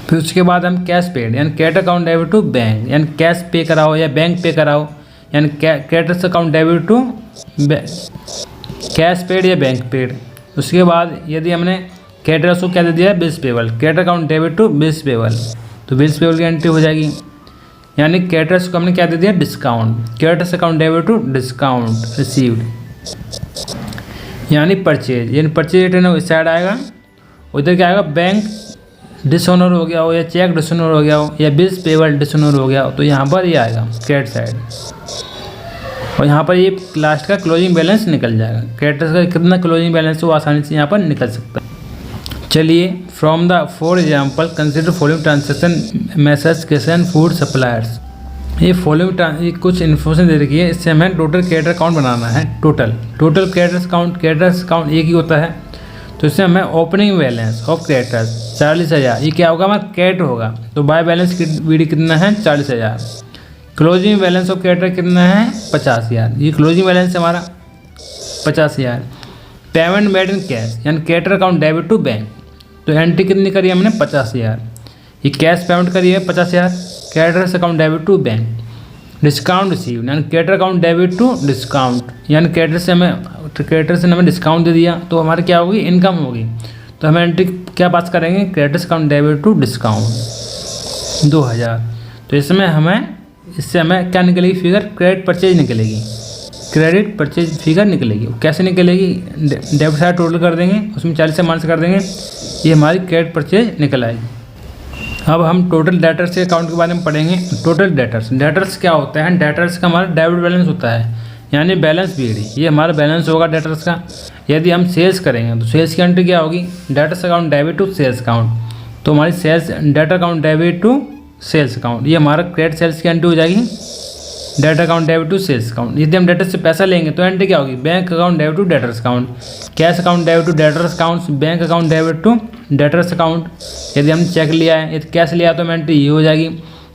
फिर उसके बाद हम कैश पेड यानी credit account debit to bank, यानी कैश पे कराओ या बैंक पे कराओ, यानी creditors account debit to cash paid या बैंक पेड। उसके बाद यदि हमने क्रेडिटर्स को क्या दे दिया है, bills payable, credit account debit to bills payable, तो बिल्स पेबल की एंट्री हो जाएगी। यानी क्रेडिटर्स को हमने क्या दे दिया, discount, creditors account debit to discount received. यानी परचेज, यानी परचेज रिटर्न इस साइड आएगा। उधर क्या आएगा, बैंक डिसऑनर हो गया हो या चेक डिसऑनर हो गया हो या बिल्स पेबल डिसऑनर हो गया हो, तो यहाँ पर ये आएगा क्रेडिट साइड। और यहाँ पर ये लास्ट का क्लोजिंग बैलेंस निकल जाएगा। क्रेडिटर्स का कितना क्लोजिंग बैलेंस है वो आसानी से यहाँ पर निकल सकता है। चलिए, from the for example consider following transaction message Kishan food suppliers. ये फॉलोइंग कुछ इन्फॉर्मेशन दे रखी है, इससे हमें टोटल क्रेडिटर अकाउंट बनाना है। टोटल क्रेडिटर्स अकाउंट एक ही होता है, तो इससे हमें ओपनिंग बैलेंस ऑफ क्रेडिटर्स 40,000, ये क्या होगा हमारा क्रेडिट होगा, तो बाय बैलेंस BD कितना है 40,000। क्लोजिंग बैलेंस ऑफ क्रेडिटर कितना है 50,000, ये क्लोजिंग बैलेंस हमारा 50,000। पेमेंट मेड इन कैश यानी creditor account debit to bank, तो एंट्री कितनी करी हमने 50,000, ये कैश पेमेंट करी है 50,000, creditors account debit to bank. Discount receive यानी creditor account debit to discount, यानी क्रेडिटर से हमें डिस्काउंट दे दिया तो हमारी क्या होगी, इनकम होगी, तो हमें एंट्री क्या पास करेंगे, creditors account debit to discount 2,000। तो इससे हमें क्या निकलेगी फिगर, क्रेडिट परचेज निकलेगी, क्रेडिट परचेज फिगर निकलेगी। कैसे निकलेगी, डेबिट साइड टोटल कर देंगे, उसमें 40 से माइनस कर देंगे, ये हमारी क्रेडिट परचेज निकल आएगी। अब हम टोटल डेटर्स के अकाउंट के बारे में पढ़ेंगे। टोटल डेटर्स क्या होता है, डेटर्स का हमारा डेबिट बैलेंस होता है, यानी बैलेंस BD, ये हमारा बैलेंस होगा डेटर्स का। यदि हम सेल्स करेंगे तो सेल्स की एंट्री क्या होगी, debtors account debit to sales account, तो हमारी sales debtor account debit to sales account, ये हमारा क्रेडिट सेल्स की एंट्री हो जाएगी, debtor account debit to sales account. यदि हम डेटर से पैसा लेंगे तो एंट्री क्या होगी, bank account debit to debtors account, cash account debit to debtors account, bank account debit to debtors account. यदि हम चेक लिया है, यदि कैश लिया तो एंट्री ये हो जाएगी।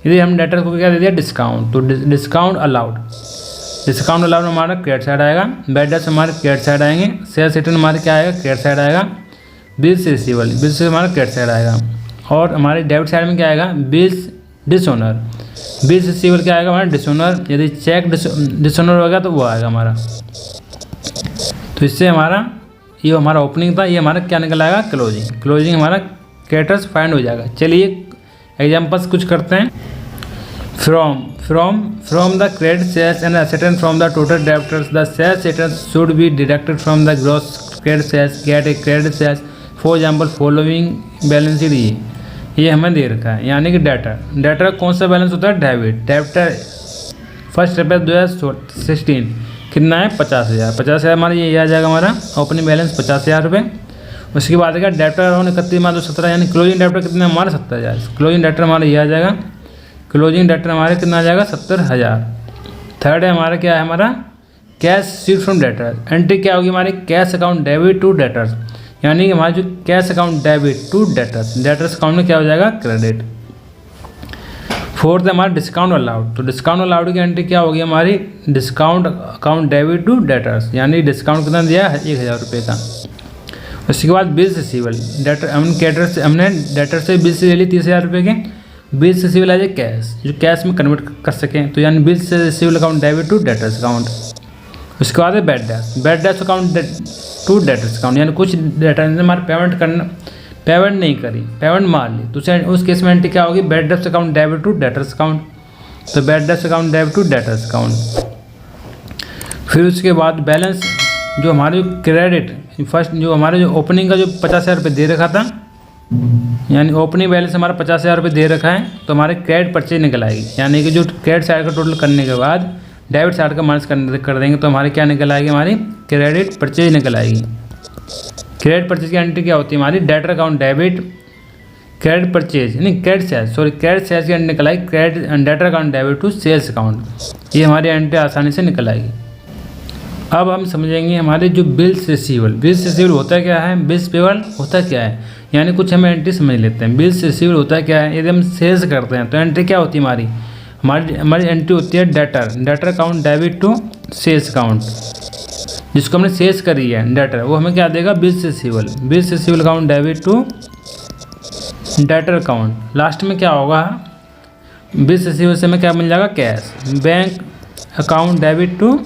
यदि हम डेटर्स को क्या दे दिया, डिस्काउंट, तो डिस्काउंट अलाउड हमारा क्रेडिट साइड आएगा, बैड डेट्स हमारे क्रेडिट साइड आएंगे, सेल्स रिटर्न हमारे क्या आएगा, क्रेडिट साइड आएगा, बिल्स रिसीवेबल से हमारा क्रेडिट साइड आएगा। और हमारे डेबिट साइड में क्या आएगा, बिल्स डिसऑनर, बिल्स रिसीवेबल क्या आएगा हमारा डिसऑनर। यदि चेक डिसऑनर होगा तो वो आएगा हमारा। तो इससे ये हमारा ओपनिंग था, ये हमारा क्या निकल आएगा, क्लोजिंग हमारा क्रेडिटर्स फाइंड हो जाएगा। चलिए एग्जांपल्स कुछ करते हैं। From the credit sales and asset from the total debtors the sales return should be deducted from the gross credit sales get a credit sales for example following balance sheet. ये हमें दे रखा है, यानी कि डेटर कौन सा बैलेंस होता है, डेबिटर फर्स्ट रुपये 2016 कितना है 50,000 हमारा ये आ जाएगा हमारा ओपनिंग बैलेंस 50,000 रुपये। उसके बाद क्या डेबिटर और 31/12/17 यानी क्लोजिंग डेबिटर कितना है हमारा 70,000, क्लोजिंग डेबिटर हमारा ये आ जाएगा, क्लोजिंग डेबिटर हमारे कितना आ जाएगा 70,000। थर्ड है हमारा क्या है, हमारा कैश सीट फ्रॉम डेटर, एंट्री क्या होगी हमारी, cash account debit to debtors, यानी कि हमारा जो cash account debit to debtors account में क्या हो जाएगा, क्रेडिट। फोर्थ है हमारा डिस्काउंट अलाउड। तो डिस्काउंट अलाउड की एंट्री क्या होगी हमारी, discount account debit to debtors, यानी डिस्काउंट कितना दिया है 1000 रुपये का। उसके बाद बिल्स रिसीवल, हमने डेटर से बिल्स ले ली 30,000 रुपये के, bills receivable as a cash, जो कैश में कन्वर्ट कर सकें, तो यानी bills receivable account debit to debtors account. उसके बाद है bad debts account to debtors account, यानी कुछ डेटर ने हमारे पेमेंट नहीं करी, पेमेंट मार ली, तो उस केस में एंट्री क्या होगी, bad debts account debit to debtors account. तो bad debts account debit to debtors account. फिर उसके बाद बैलेंस, जो हमारे क्रेडिट फर्स्ट, जो हमारे जो ओपनिंग का जो 50,000 रुपये दे रखा था, यानी ओपनिंग बैलेंस हमारा 50,000 रुपये दे रखा है, तो हमारे क्रेडिट परचेज निकल आएगी, यानी कि जो क्रेडिट साइड का टोटल करने के बाद डेबिट साइड का माइनस कर देंगे, तो हमारी क्या निकल आएगी, हमारी क्रेडिट परचेज निकल आएगी। क्रेडिट परचेज की एंट्री क्या होती है हमारी, debtor account debit credit purchase, नहीं क्रेडिट सेल्स की एंट्री निकल आएगी, credit debtor account debit to sales account. ये हमारी एंट्री आसानी से निकल आएगी। अब हम समझेंगे हमारे जो बिल्स रिसीवल होता क्या है, बिल्स पेबल होता क्या है, यानी कुछ हमें एंट्री समझ लेते हैं। बिल्स रिसीवल होता क्या है, यदि हम सेल्स करते हैं तो एंट्री क्या होती है हमारी एंट्री होती है debtor account debit to sales account, जिसको हमने सेल्स करी है डेटर, वो हमें क्या देगा, bills receivable account debit to debtor account. Last में क्या होगा, बिल्स रिसीवल से हमें क्या मिल जाएगा, cash, bank account debit to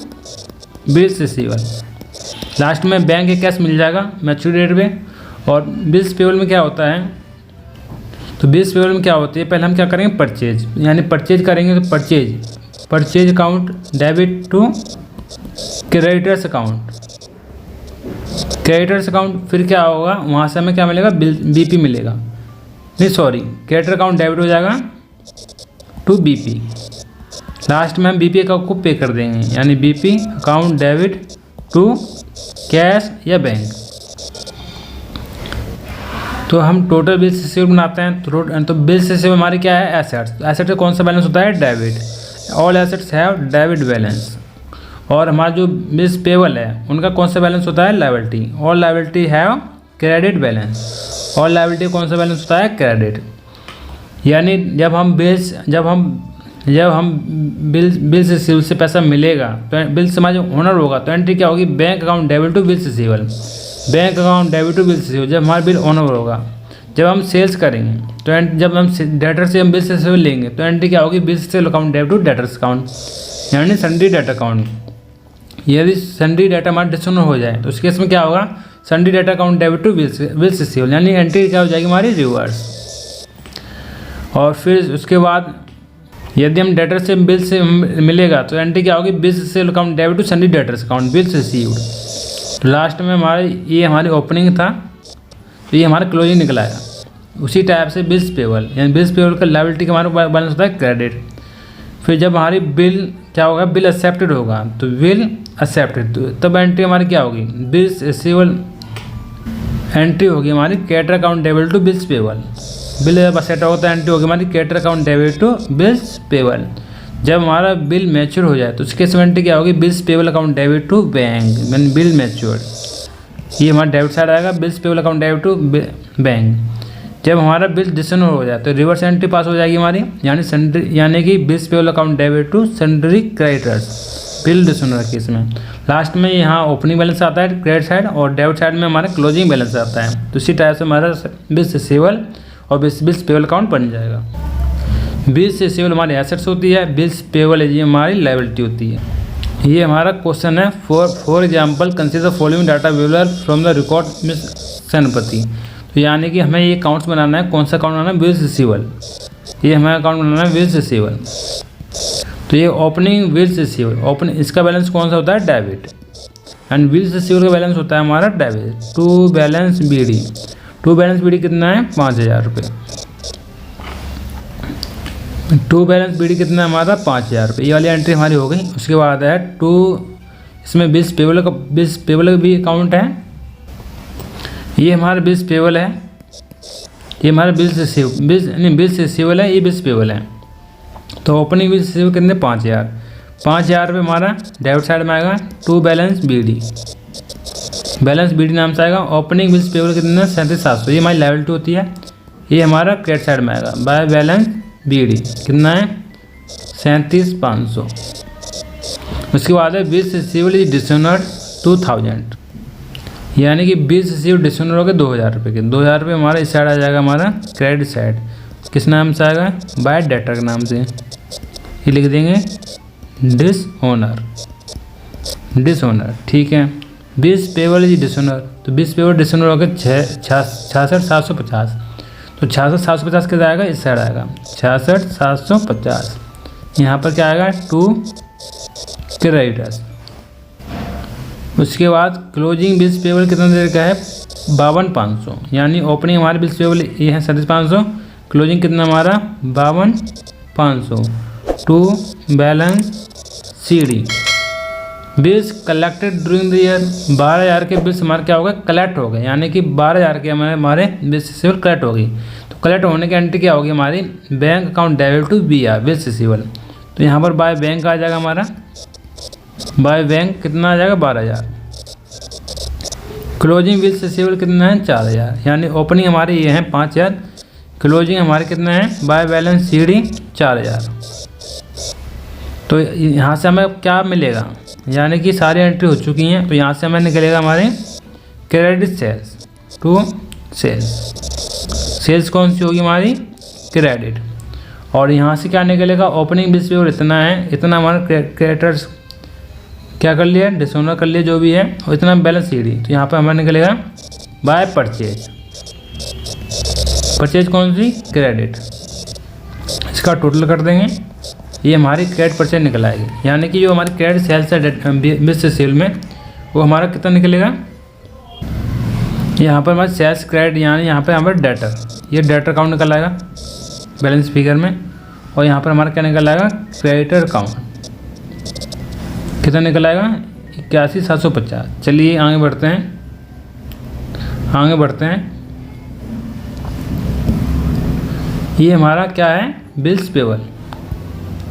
bills receivable. Last में बैंक के कैश मिल जाएगा मैच्योरिटी डेट में। और बिल्स पेबल में क्या होता है, तो बिल्स पेबल में क्या होती है, पहले हम क्या करेंगे, परचेज, यानी परचेज करेंगे तो purchase account debit to creditors account. फिर क्या होगा, वहाँ से हमें क्या मिलेगा, बीपी मिलेगा, नहीं सॉरी, क्रेडिटर अकाउंट डेबिट हो जाएगा टू बीपी। लास्ट में हम बीपी अकाउंट को पे कर देंगे, यानी BP account debit to cash या बैंक। तो हम टोटल बिल्स रिसीव बनाते हैं, तो बिल्स रिसीव हमारी क्या है, एसेट्स। एसेट का कौन सा बैलेंस होता है, debit, all assets have debit balance. और हमारा जो बिल्स पेबल है उनका कौन सा बैलेंस होता है, liability, all liability have credit balance. All liability कौन सा बैलेंस होता है, क्रेडिट। यानी जब हम बिल्स रिसीवल से पैसा मिलेगा, तो बिल्स हमारा जो ओनर होगा, तो एंट्री क्या होगी, bank account debit to bills receivable, bank account debit to bills receivable. जब हमारा बिल ओनर होगा, जब हम सेल्स करेंगे, तो जब हम डेटर से हम बिल्स रिसीवल लेंगे, तो एंट्री क्या होगी, bills receivable account debit to debtors account, यानी सन्ड्री डेटा अकाउंट। यदि सन्ड्री डेटा हमारा डिसऑनर हो जाए, तो उस केस में क्या होगा, sundry debtor account debit to bills receivable, यानी एंट्री क्या हो जाएगी हमारी, रिवर्स। और फिर उसके बाद यदि हम डेटर से बिल से मिलेगा, तो एंट्री क्या होगी, bills receivable account debit to sundry debtors account bills received. तो लास्ट में ये हमारी ओपनिंग था, तो ये हमारा क्लोजिंग निकल आया। उसी टाइप से बिल्स पेबल, यानी बिल्स पेबल का लायबिलिटी का हमारा बैलेंस होता है क्रेडिट। फिर जब हमारी बिल क्या होगा, बिल एक्सेप्टेड होगा, तो बिल एक्सेप्टेड, तो तब एंट्री हमारी क्या होगी, बिल्स रिसीवल एंट्री होगी हमारी creditor account debit to bills payable. Bill जब एक्सेप्ट होगा तो एंट्री होगी हमारी creditor account debit to bills payable. जब हमारा बिल मैच्योर हो जाए, तो उसके समय एंट्री क्या होगी, bills payable account debit to bank, mean bill mature. ये हमारा डेबिट साइड आएगा, bills payable account debit to bank. जब हमारा बिल डिसऑनर हो जाए, तो रिवर्स एंट्री पास हो जाएगी हमारी, यानी कि bills payable account debit to sundry creditors, bill dishonour के इसमें। लास्ट में यहाँ ओपनिंग बैलेंस आता है क्रेडिट साइड, और डेबिट साइड में हमारा क्लोजिंग बैलेंस आता है। तो इसी टाइप से हमारा बिल्स रिसीवल और बिल्स पेबल अकाउंट बन जाएगा। बिल्स रिसीवल हमारी एसेट्स होती है, बिल्स पेबल ये हमारी लायबिलिटी होती है। ये हमारा क्वेश्चन है, for example consider following data available from the record Miss Sanpati. तो यानी कि हमें ये अकाउंट्स बनाना है, कौन सा अकाउंट बनाना है, बिल्स रिसीवल। ये हमें अकाउंट बनाना है बिल्स रिसीवल। तो ये ओपनिंग बिल्स रिसीवल, इसका बैलेंस कौन सा होता है, डेबिट, एंड बिल्स रिसीवल का बैलेंस होता है हमारा डेबिट। टू बैलेंस बीडी कितना है, 5,000 रुपये। टू बैलेंस बीडी कितना है हमारा, 5,000 रुपये। ये वाली एंट्री हमारी हो गई। उसके बाद है इसमें बिल्स पेबल का भी अकाउंट है। ये हमारा बिल्स पेबल है, ये हमारा बिल्स रिसीवल है, ये बिल्स पेबल है। तो ओपनिंग बिल्स रिसीवल कितने, 5,000 रुपये हमारा डेबिट साइड में आएगा। टू बैलेंस बीडी नाम से आएगा। ओपनिंग बिल्स पेबल कितने, 37,700, ये हमारी लायबिलिटी होती है। ये हमारा क्रेडिट साइड में आएगा। बाय बैलेंस BD कितना है 37,500। उसके बाद है बिल्स रिसीव्ड इज डिसऑनर्ड 2000, यानी कि बिल्स रिसीव्ड डिसऑनर हो गए 2000 रुपये के। 2000 रुपये हमारा इस साइड आ जाएगा, हमारा क्रेडिट साइड किस नाम से आएगा, बाय डेटर के नाम से। ये लिख देंगे डिसऑनर, ठीक है। बिल्स पेबल इज डिसऑनर, तो बिल्स पेबल डिसऑनर हो गए 66,750, तो 66,750 किधर आएगा, इस साइड आएगा 66,750। यहाँ पर क्या आएगा 2 क्रेडिटर्स। उसके बाद क्लोजिंग बिल्स पेबल कितना देर का है 52,500, यानी ओपनिंग हमारे बिल्स पेबल ये है 37,500, क्लोजिंग कितना हमारा 52,500। To balance CD bills collected during the year, 12,000 के बिल्स हमारे क्या हो गए, कलेक्ट हो गए, यानी कि 12,000 के हमारे बिल्स रिसीवल कलेक्ट हो गई। तो कलेक्ट होने की एंट्री क्या होगी हमारी, bank account debit to BR bills receivable. तो यहाँ पर बाय बैंक आ जाएगा हमारा, बाय बैंक कितना आ जाएगा 12,000। क्लोजिंग बिल्स रिसीवल कितना है 4,000, यानी ओपनिंग हमारे ये हैं 5,000, क्लोजिंग हमारे कितना है बाय बैलेंस CD 4,000। तो यहाँ से हमें क्या मिलेगा, यानी कि सारी एंट्री हो चुकी हैं, तो यहाँ से हमें निकलेगा हमारे क्रेडिट सेल्स टू सेल्स कौन सी होगी हमारी, क्रेडिट। और यहाँ से क्या निकलेगा, ओपनिंग बिल्स पेबल इतना है, इतना हमारा क्रेडिटर्स क्या कर लिया, डिसऑनर कर लिया जो भी है, और इतना बैलेंस CD। तो यहाँ पर हमें निकलेगा बाय परचेज कौन सी, क्रेडिट। इसका टोटल कर देंगे, ये हमारी क्रेडिट परचेज निकल आएगी, यानी कि जो हमारी क्रेडिट सेल्स है बिल्स सेल में वो हमारा कितना निकलेगा। यहाँ पर हमारे सेल्स क्रेडिट, यानी यहाँ पर हमारे डेटर, ये डेटर अकाउंट निकल आएगा बैलेंस फिगर में, और यहाँ पर हमारा क्या निकल आएगा, क्रेडिटर अकाउंट कितना निकल आएगा 81,750। चलिए आगे बढ़ते हैं, ये हमारा क्या है, बिल्स पेबल,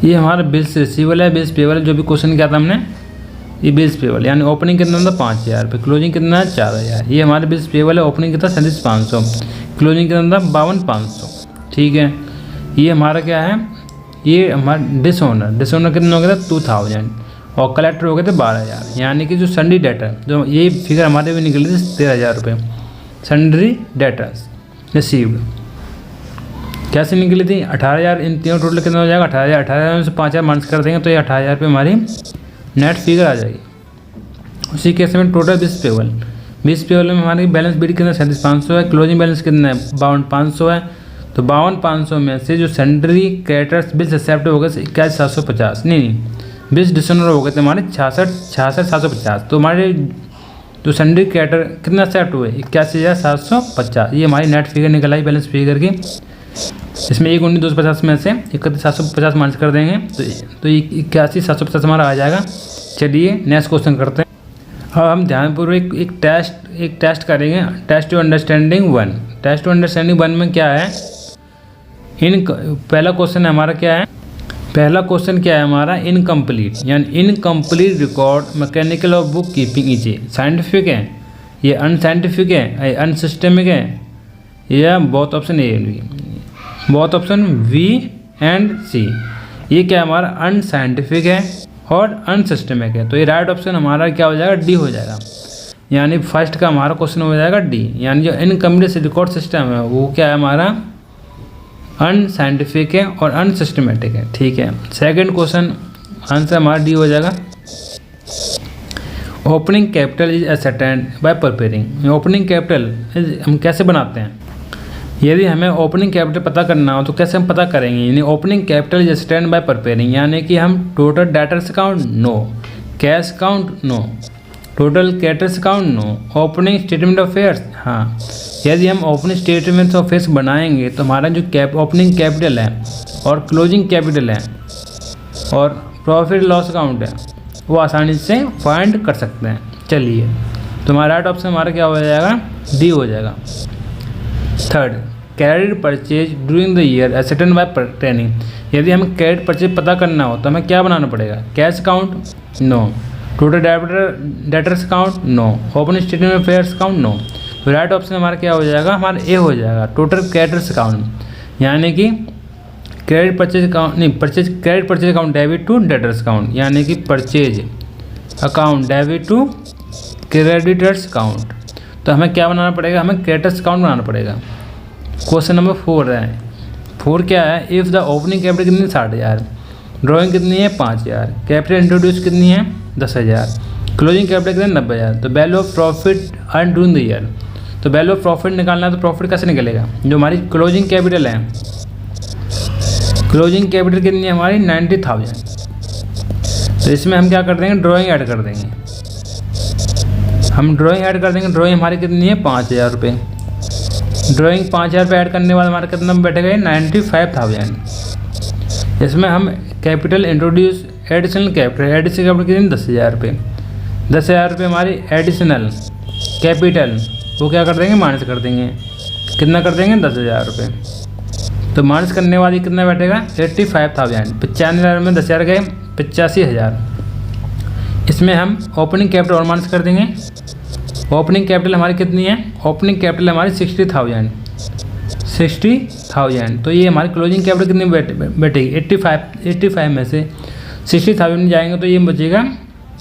ये हमारा बिल्स रिसीवल है, बिल्स पेबल जो भी क्वेश्चन किया था हमने, ये बिल्स पेबल, यानी ओपनिंग कितना था 5,000 रुपये, क्लोजिंग कितना है 4,000। ये हमारे बिल्स पेबल है, ओपनिंग कितना 37,500, क्लोजिंग कितना था 52,500, ठीक है। ये हमारा क्या है, ये हमारा डिसऑनर कितना हो गया था 2,000, और कलेक्टर हो गए थे 12,000, यानी कि जो सन्ड्री डेटर, जो ये फिगर हमारे भी निकली थी 13,000 रुपये, सन्ड्री डेटर्स रिसीव्ड कैसे निकली थी 18,000। इन तीनों टोटल कितना हो जाएगा 18,000 में से 5,000 माइनस कर देंगे तो ये 18,000 रुपये हमारी नेट फिगर आ जाएगी। उसी केस में टोटल बिल्स पेबल में हमारी बैलेंस BD कितना 37,500 है, क्लोजिंग बैलेंस कितना है 52,500 है। तो 52,500 में से जो सन्ड्री क्रेडिटर्स बिल्स एक्सेप्ट हो गए 81,750, नहीं बिल्स डिसऑनर हो गए थे हमारे 66,750। तो हमारे जो सन्ड्री क्रेडिटर कितना एक्सेप्ट हुए 81,750, ये हमारी नेट फिगर निकल आई बैलेंस फिगर की। इसमें 19,250 में से 31,750 माइनस कर देंगे तो 81,750 हमारा आ जाएगा। चलिए नेक्स्ट क्वेश्चन करते हैं। अब हम ध्यानपूर्वक एक टेस्ट करेंगे, टेस्ट टू अंडरस्टैंडिंग 1 में क्या है, पहला क्वेश्चन हमारा क्या है, हमारा इनकम्प्लीट, यानी incomplete record mechanical of book keeping is scientific है, ये अनसाइंटिफिक है, अनसिस्टमिक है, या both option A and B, both option B and C. ये क्या हमारा अनसाइंटिफिक है और अनसिस्टमिक है, तो ये राइट ऑप्शन हमारा क्या हो जाएगा, डी हो जाएगा। यानी फर्स्ट का हमारा क्वेश्चन हो जाएगा डी, यानी जो इनकम्प्लीट रिकॉर्ड सिस्टम है वो क्या है हमारा अनसाइंटिफिक है और अनसिस्टमेटिक है, ठीक है। सेकंड क्वेश्चन आंसर हमारा डी हो जाएगा। Opening capital is ascertained by preparing, opening capital हम कैसे बनाते हैं, यदि हमें ओपनिंग कैपिटल पता करना हो तो कैसे हम पता करेंगे, यानी opening capital is ascertained by preparing, यानी कि हम total debtors account no, cash account no, total creditors account no, opening statement of affairs हाँ। यदि हम ओपनिंग स्टेटमेंट ऑफ अफेयर्स बनाएंगे तो हमारा जो ओपनिंग कैपिटल है और क्लोजिंग कैपिटल है और प्रॉफिट लॉस अकाउंट है वो आसानी से फाइंड कर सकते हैं। चलिए तो हमारा राइट ऑप्शन हमारा क्या हो जाएगा, डी हो जाएगा। Third, credit purchase during the year ascertained by training, यदि हमें क्रेडिट परचेज पता करना हो तो हमें क्या बनाना पड़ेगा, cash account no, total debtors account no, opening statement of affairs account no. तो राइट ऑप्शन हमारा क्या हो जाएगा, हमारा ए हो जाएगा, टोटल क्रेडिटर्स अकाउंट, यानी कि क्रेडिट परचेज अकाउंट नहीं, credit purchase account debit to debtors account, यानी कि purchase account debit to creditors account. तो हमें क्या बनाना पड़ेगा, हमें क्रेडिटर्स अकाउंट बनाना पड़ेगा। क्वेश्चन नंबर 4 है। 4 क्या है, इफ़ द ओपनिंग कैपिटल कितनी 60,000, ड्रॉइंग कितनी है 5,000, कैपिटल इंट्रोड्यूस कितनी है 10,000, क्लोजिंग कैपिटल कितनी 90,000। तो value of profit earn during the year. तो वैल्यू ऑफ प्रॉफिट निकालना है तो प्रॉफिट कैसे निकलेगा, जो हमारी क्लोजिंग कैपिटल है, क्लोजिंग कैपिटल कितनी है हमारी 90,000। तो इसमें हम क्या कर देंगे, ड्राइंग ऐड कर देंगे। हम ड्राइंग ऐड कर देंगे, ड्राइंग हमारी कितनी है 5,000 रुपये। ड्राइंग 5,000 रुपये ऐड करने के बाद हमारा कितना बैठेगा 95,000। इसमें हम कैपिटल इंट्रोड्यूस एडिशनल कैपिटल कितनी 10,000 रुपये। 10,000 रुपये हमारी एडिशनल कैपिटल वो क्या कर देंगे, माइनस कर देंगे। कितना कर देंगे 10,000 रुपये। तो माइनस करने के बाद ये कितना बैठेगा 85,000। 95,000 में 10,000 गए 85,000। इसमें हम ओपनिंग कैपिटल और माइनस कर देंगे। ओपनिंग कैपिटल हमारी कितनी है, ओपनिंग कैपिटल हमारी 60,000। तो ये हमारी क्लोजिंग कैपिटल कितनी बैठेगी 85 में से 60,000 में जाएंगे तो ये बचेगा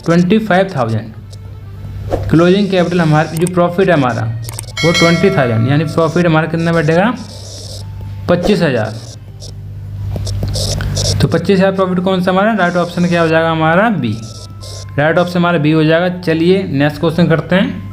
25,000। क्लोजिंग कैपिटल हमारी जो प्रॉफिट है हमारा वो 20,000, यानी प्रॉफिट हमारा कितना बैठेगा 25,000। तो 25,000 प्रॉफिट कौन सा हमारा, राइट ऑप्शन क्या हो जाएगा हमारा बी। राइट ऑप्शन हमारा बी हो जाएगा। चलिए नेक्स्ट क्वेश्चन करते हैं।